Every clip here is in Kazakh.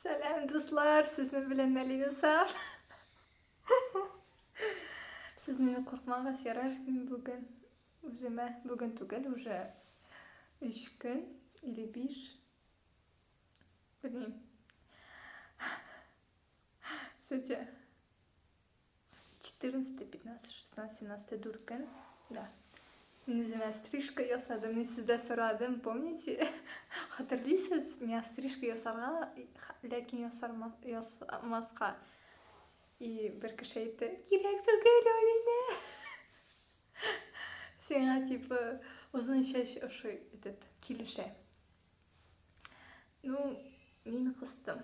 Selam dostlar, sizin bilen Alina sağ. Siz meni korkmağa yarar. Bugün özüme bugün tugel уже 3 gün или bir bilmiyorum. Кстати, 14, 15, 16, 17 durken. Да. Өзіме стрижка ясадым. Мен сізді сұрадым, помните? Hatırlıyorsunuz, мен стрижка ясарға, ләкин ясамасқа. И бір кіші айтты, керек түгел Алина. Сеңа типа uzun шаш ошо этот килеше. Ну, мен қыстым.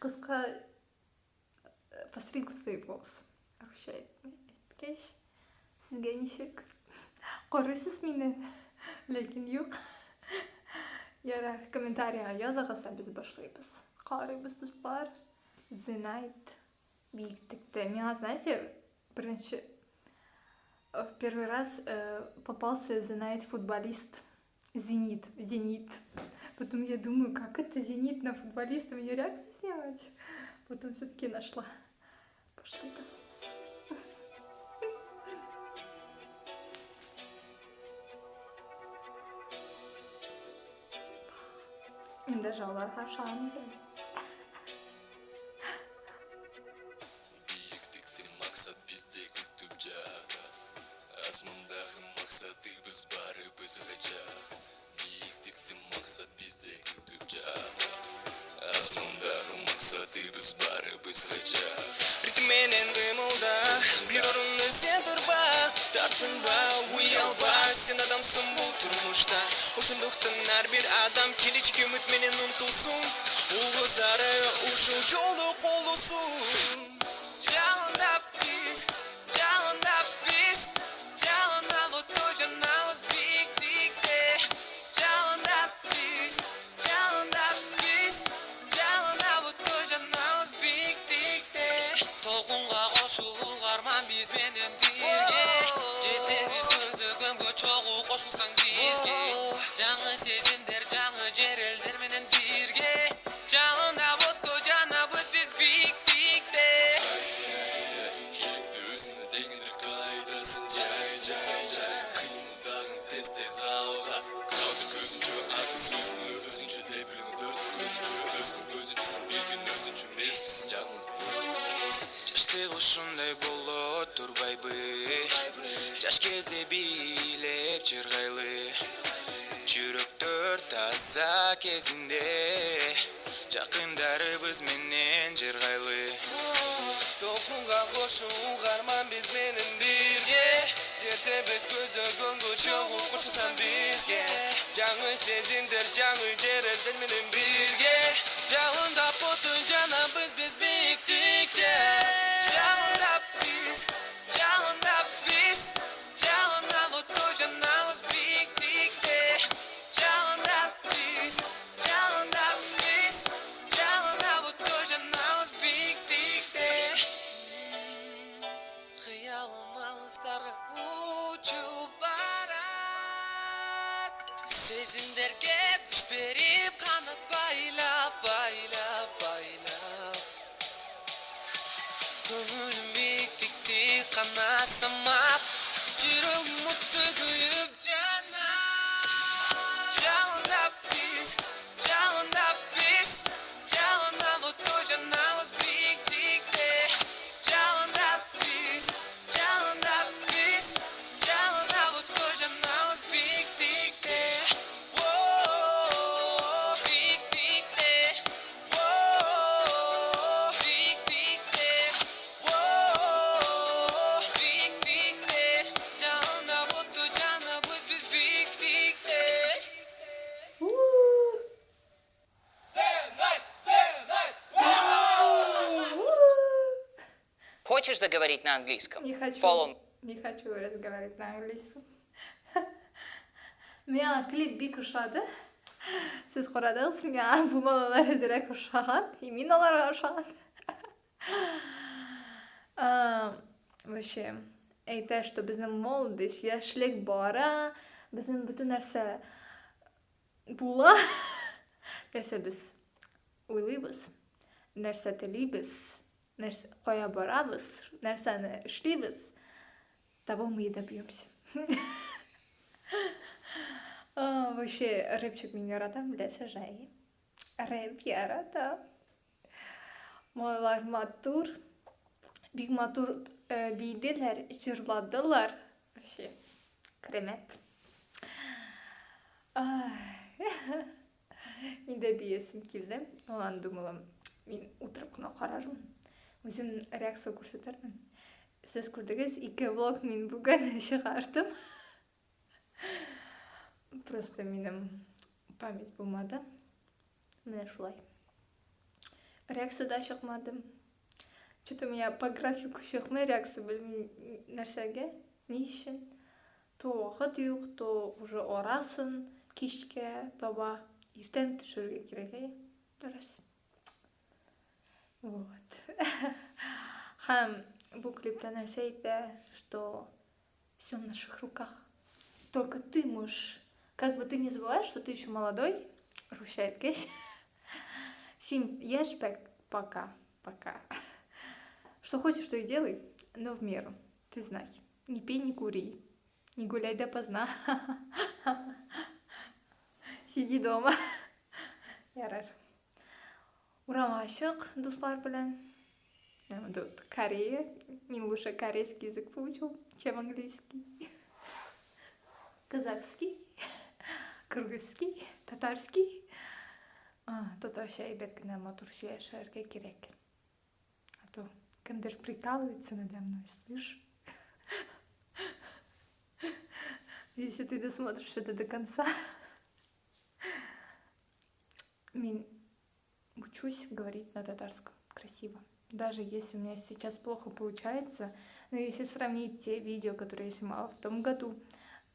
Қысқа постригла свои волосы. Вообще, еткеш. Сізге нешік? Қорысыз мені? Ләкин жоқ. Ярар, комментарийға жазығаса біз башлайбыз. Қарайбыз, достар. The Night биіктікті. Мен, знаете, в первый раз попался The Night футболист. Зенит. Потом я думаю, как это Зенит на футболиста? Мне реакцию снимать? Потом все-таки нашла. Пошли-ка. Даже Аллаха шансы. Биіктікті мақсат бізде күтіп жатыр. Асмандағы мақсаты біз барыбыз ғажап. Биіктікті мақсат бізде күтіп жатыр. Асмандағы мақсаты біз барыбыз ғажап. Ритменен қимылда, бір орынны сен тұрба. Тартынба, ұялба, сен адамсың бұл тұрмышта. Ошындықтың әрбір адам келешек үмітменен ұмтылсын. Ұлғыздары ұшу жолы қолысын. Жалындап біз, жалындап ұтой жанауыз биіктікте. Жалындап біз, жалындап ұтой жанауыз биіктікте. Толқынға қошылық арман бізбенен бірге. Жетеміз көзі күнгі чоғу қошылсаң бізге. Жаңы сезімдер, жаңы жерелдер менен бірге. Жалындап ұтой жанауыз біз биіктікте. Керекті өзіңі дегенір қайдасың жай. Қимылдағын тез алға. Қалды көзінше аты сөзіні өзінше де біліні дөрді көзінше. Өзгін көзіншесін білген өзінше мес. Жаштық ұшындай болу тұрбайбы. Жаш кезде билеп жырғайлы. Жүректер таза кезінде. Жақындарыбыз менен жырғайлы. Толқынға қошуық арман біз менен бірге. Жетеміз көзді көңгі чоғу қошылсан бізге. Жаңы сезімдер, жаңы жерелдер менен бірге. Жалындап отын жанабыз біз биіктікте. Жалындап біз, жалындап отын жанабыз биіктікте. Жалындап біз, жалындап отын жанабыз биіктікте. Қиялым алыстарға ұшып барат. Сезімдерге күш беріп қанат байлап. Көңілім биіктікте қана самап. Жүрегім мұтты күйіп жанап. Жалындап біз, жалындап ұтой жанауыз биіктікте. Жалындап біз, жалындап ұтой жанауыз биіктікте. Биіктікте, биіктікте. Жалындап ұтой жанауыз біз биіктікте. Хочешь заговорить на английском? Не хочу. Не хочу разговаривать на английском. Мен клип бик ұшады. Сіз қорадыңыз, мен бұл балалар әзірек ұшаған. Мен оларға ұшаған. Вообще, айтайын, что біздің молодость, яшілік бара, біздің бүтін нәрсе була. нәрсе біз ойлаймыз, нәрсе тілейміз, нәрсе қоя барамыз, нәрсені ішлейміз, того мы и добьемся. Вообще, рэпчик мен яратам, білесіз жай. Рэп яратам. Малар матур, бик матур бейделер, жырладылар. Вообще, керемет. Мен де биесім келді. Оған думалам, мен отырып қана қарармын. Өзім реакция көрсетермін. Сіз көрдіңіз, 2 влог мен бүгін шығардым. Просто менің память болмады. Міне шулай. Реакция да шықмадым. Что-то у меня по графику шықмай реакция білмей нәрсеге. Не үшін? То ғыдық, то уже орасын кешке, тоба ертең түшірге керек. Дұрыс. Вот. Хам, бұл клипте нәрсе айтты, что все в наших руках. Только ты можешь. Как бы ты не забываешь, что ты еще молодой. Рушает кеш. Сим, ешь пока. Что хочешь, то и делай, но в меру. Ты знай. Не пей, не кури. Не гуляй допоздна. Сиди дома. Ярар. Уралға шық, достар білән. Тут Корея. Мен лучше корейский язык выучил, чем английский. Казахский. Кыргызский. Татарский. Тут вообще беткіне матур сөйлешерге керек. А то кімдер прикалывается надо мной, слышь? Если ты досмотришь это до конца. Мен учусь говорить на татарском красиво. Даже если у меня сейчас плохо получается, но если сравнить те видео, которые я снимала в том году,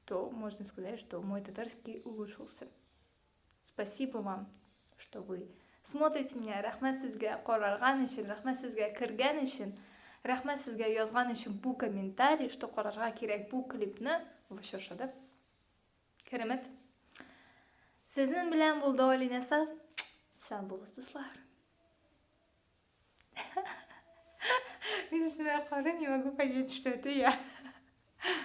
то можно сказать, что мой татарский улучшился. Спасибо вам, что вы смотрите меня. Рахмат сізге қорарған үшін, рахмат сізге кірген үшін, рахмат сізге yazған үшін бұл комментарий, что қорарға керек бұл клипні. Вообще шады. Керемет. Сіздің білән бұл Давалинаса. Сән болыңыз, достар. Мен сізге қарым, не могу понять, что это я.